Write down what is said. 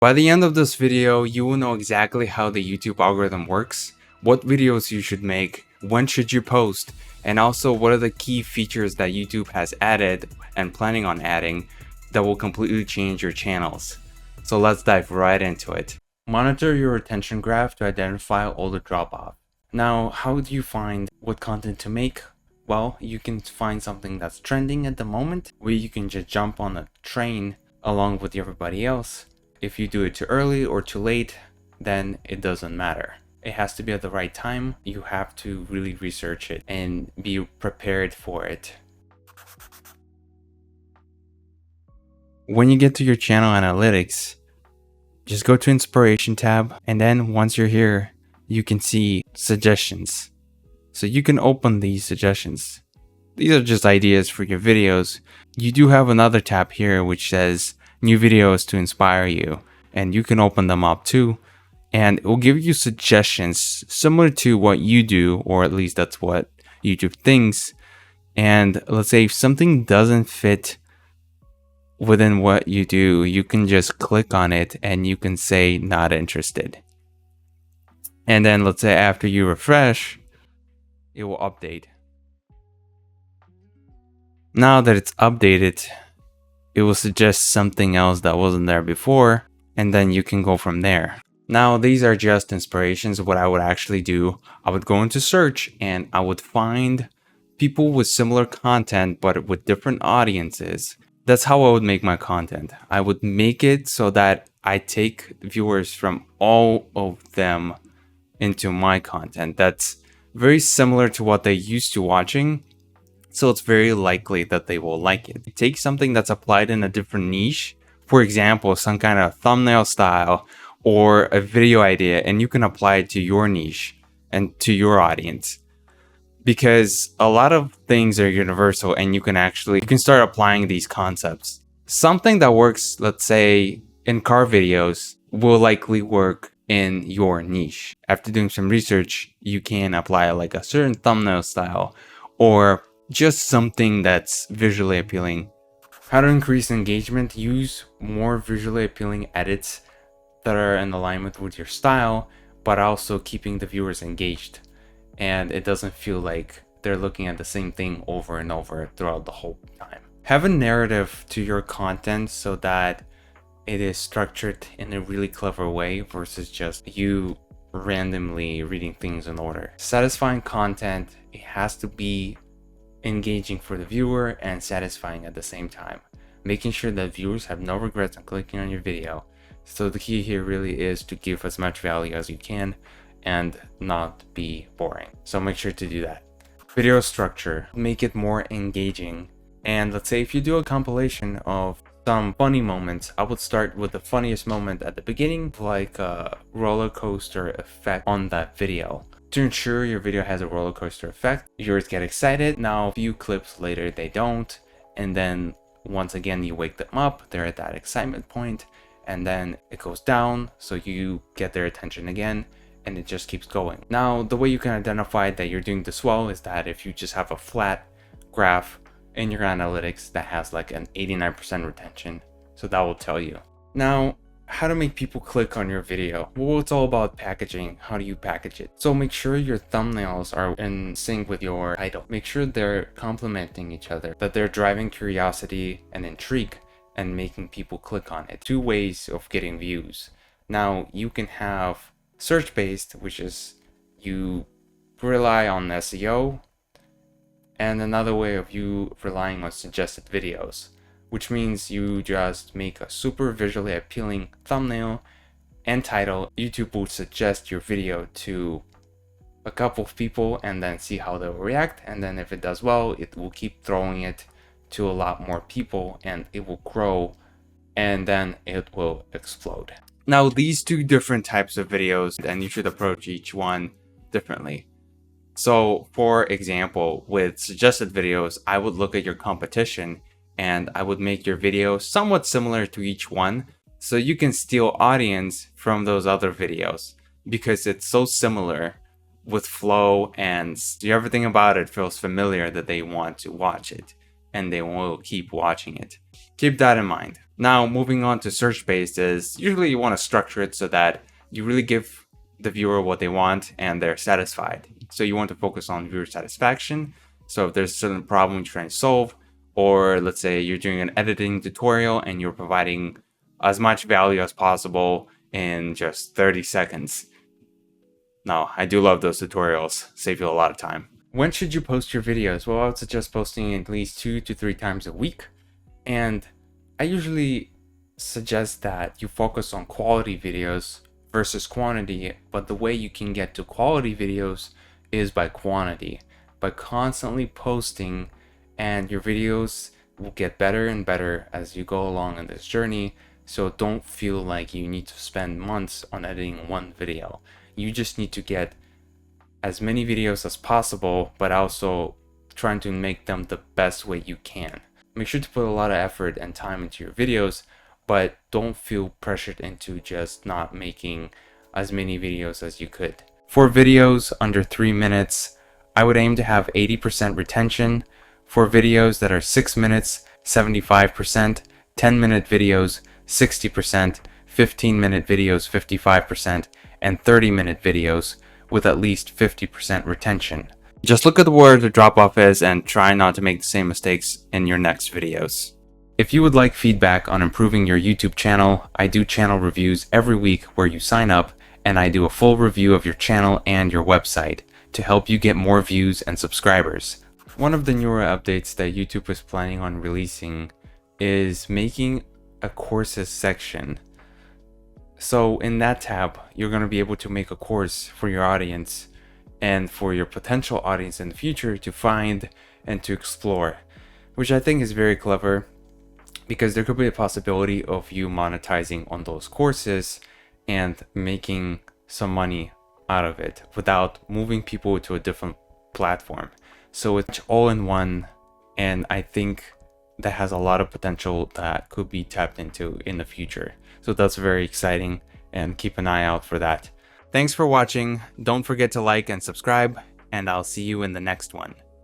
By the end of this video, you will know exactly how the YouTube algorithm works, what videos you should make, when should you post, and also what are the key features that YouTube has added and planning on adding that will completely change your channels. So let's dive right into it. Monitor your retention graph to identify all the drop-off. Now, how do you find what content to make? Well, you can find something that's trending at the moment, where you can just jump on a train along with everybody else. If you do it too early or too late, then it doesn't matter. It has to be at the right time. You have to really research it and be prepared for it. When you get to your channel analytics, just go to Inspiration tab, and then once you're here, you can see suggestions. So you can open these suggestions. These are just ideas for your videos. You do have another tab here which says new videos to inspire you, and you can open them up too, and it will give you suggestions similar to what you do, or at least that's what YouTube thinks. And let's say if something doesn't fit within what you do, you can just click on it and you can say not interested. And then let's say after you refresh, it will update. Now that it's updated, it will suggest something else that wasn't there before, and then you can go from there. Now, these are just inspirations. What I would actually do, I would go into search and I would find people with similar content but with different audiences. That's how I would make my content. I would make it so that I take viewers from all of them into my content. That's very similar to what they're used to watching, so it's very likely that they will like it. Take something that's applied in a different niche, for example, some kind of thumbnail style or a video idea, and you can apply it to your niche and to your audience. Because a lot of things are universal, and you can start applying these concepts. Something that works, let's say, in car videos will likely work in your niche. After doing some research, you can apply like a certain thumbnail style or just something that's visually appealing. How to increase engagement: use more visually appealing edits that are in alignment with your style, but also keeping the viewers engaged, and it doesn't feel like they're looking at the same thing over and over throughout the whole time. Have a narrative to your content so that it is structured in a really clever way versus just you randomly reading things in order. Satisfying content, it has to be engaging for the viewer and satisfying at the same time, making sure that viewers have no regrets on clicking on your video. So the key here really is to give as much value as you can and not be boring. So make sure to do that. Video structure, make it more engaging. And let's say if you do a compilation of some funny moments, I would start with the funniest moment at the beginning, like a roller coaster effect on that video. To ensure your video has a roller coaster effect, viewers get excited. Now, a few clips later, they don't. And then once again, you wake them up, they're at that excitement point, and then it goes down. So you get their attention again, and it just keeps going. Now, the way you can identify that you're doing this well is that if you just have a flat graph in your analytics that has like an 89% retention, so that will tell you. Now, how to make people click on your video? Well, it's all about packaging. How do you package it? So make sure your thumbnails are in sync with your title. Make sure they're complementing each other, that they're driving curiosity and intrigue and making people click on it. Two ways of getting views. Now, you can have search-based, which is you rely on SEO, and another way of you relying on suggested videos, which means you just make a super visually appealing thumbnail and title. YouTube will suggest your video to a couple of people and then see how they'll react. And then if it does well, it will keep throwing it to a lot more people and it will grow, and then it will explode. Now, these two different types of videos, and you should approach each one differently. So for example, with suggested videos, I would look at your competition and I would make your video somewhat similar to each one, so you can steal audience from those other videos because it's so similar with flow and everything about it feels familiar that they want to watch it. and they will keep watching it. Keep that in mind. Now, moving on to search-based is usually you want to structure it so that you really give the viewer what they want and they're satisfied. So you want to focus on viewer satisfaction. So if there's a certain problem you're trying to solve, or let's say you're doing an editing tutorial and you're providing as much value as possible in just 30 seconds. Now, I do love those tutorials, save you a lot of time. When should you post your videos? Well, I would suggest posting at least 2 to 3 times a week. And I usually suggest that you focus on quality videos versus quantity, but the way you can get to quality videos is by quantity, by constantly posting, and your videos will get better and better as you go along in this journey. So don't feel like you need to spend months on editing one video. You just need to get as many videos as possible, but also trying to make them the best way you can. Make sure to put a lot of effort and time into your videos, but don't feel pressured into just not making as many videos as you could. For videos under 3 minutes, I would aim to have 80% retention. For videos that are 6 minutes, 75%, 10-minute videos, 60%, 15-minute videos, 55%, and 30-minute videos with at least 50% retention. Just look at where the drop-off is and try not to make the same mistakes in your next videos. If you would like feedback on improving your YouTube channel, I do channel reviews every week where you sign up, and I do a full review of your channel and your website to help you get more views and subscribers. One of the newer updates that YouTube is planning on releasing is making a courses section. So in that tab, you're going to be able to make a course for your audience and for your potential audience in the future to find and to explore, which I think is very clever, because there could be a possibility of you monetizing on those courses and making some money out of it without moving people to a different platform. So it's all in one, and I think that has a lot of potential that could be tapped into in the future. So that's very exciting, and keep an eye out for that. Thanks for watching. Don't forget to like and subscribe, and I'll see you in the next one.